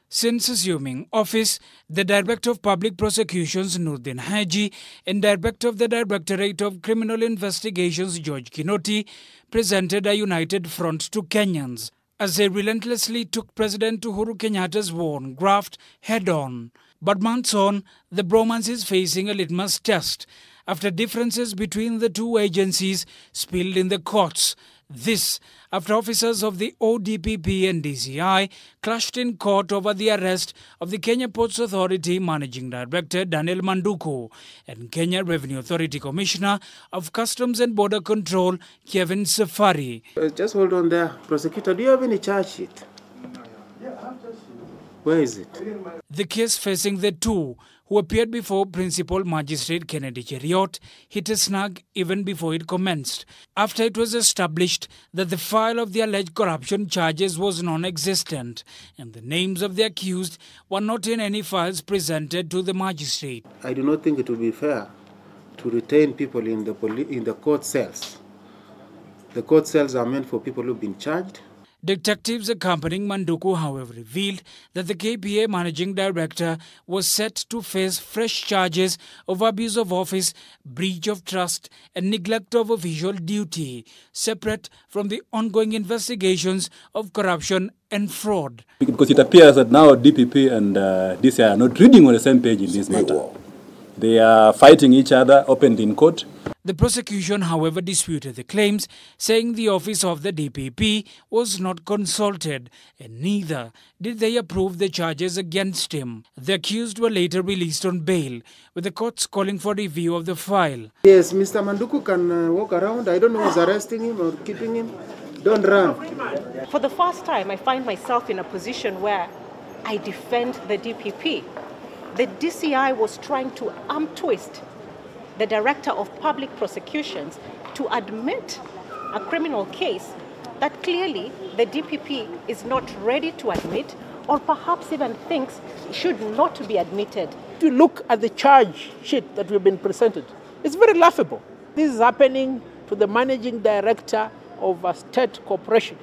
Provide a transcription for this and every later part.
Since assuming office, the Director of Public Prosecutions Noordin Haji and Director of the Directorate of Criminal Investigations George Kinoti presented a united front to Kenyans as they relentlessly took President Uhuru Kenyatta's war on graft head-on. But months on, the bromance is facing a litmus test after differences between the two agencies spilled in the courts. This after officers of the DPP and DCI clashed in court over the arrest of the Kenya Ports Authority Managing Director Daniel Manduku and Kenya Revenue Authority Commissioner of Customs and Border Control Kevin Safari. Just hold on there. Prosecutor, do you have any charge sheet? Where is it? The case facing the two, who appeared before Principal Magistrate Kennedy Cheruiyot, hit a snag even before it commenced, after it was established that the file of the alleged corruption charges was non-existent and the names of the accused were not in any files presented to the magistrate. I do not think it would be fair to retain people in the court cells. The court cells are meant for people who have been charged. Detectives accompanying Manduku, however, revealed that the KPA Managing Director was set to face fresh charges of abuse of office, breach of trust and neglect of official duty, separate from the ongoing investigations of corruption and fraud. Because it appears that now DPP and DCI are not reading on the same page in this matter. They are fighting each other openly in court. The prosecution, however, disputed the claims, saying the office of the DPP was not consulted, and neither did they approve the charges against him. The accused were later released on bail, with the courts calling for review of the file. Yes, Mr. Manduku can walk around. I don't know who's arresting him or keeping him. Don't run. For the first time, I find myself in a position where I defend the DPP. The DCI was trying to arm twist the Director of Public Prosecutions to admit a criminal case that clearly the DPP is not ready to admit, or perhaps even thinks should not be admitted. If you look at the charge sheet that we've been presented, it's very laughable. This is happening to the Managing Director of a state corporation.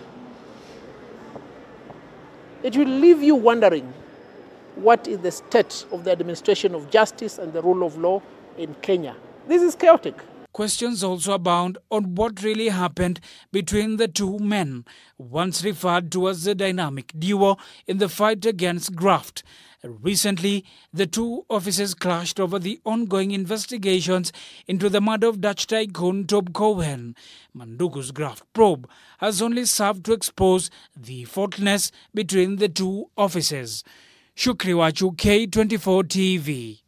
It will leave you wondering what is the state of the administration of justice and the rule of law in Kenya. This is chaotic. Questions also abound on what really happened between the two men, once referred to as the dynamic duo in the fight against graft. Recently, the two offices clashed over the ongoing investigations into the murder of Dutch tycoon Tob Cohen. Manduku's graft probe has only served to expose the faultiness between the two offices. Shukri Wachu, K24 TV.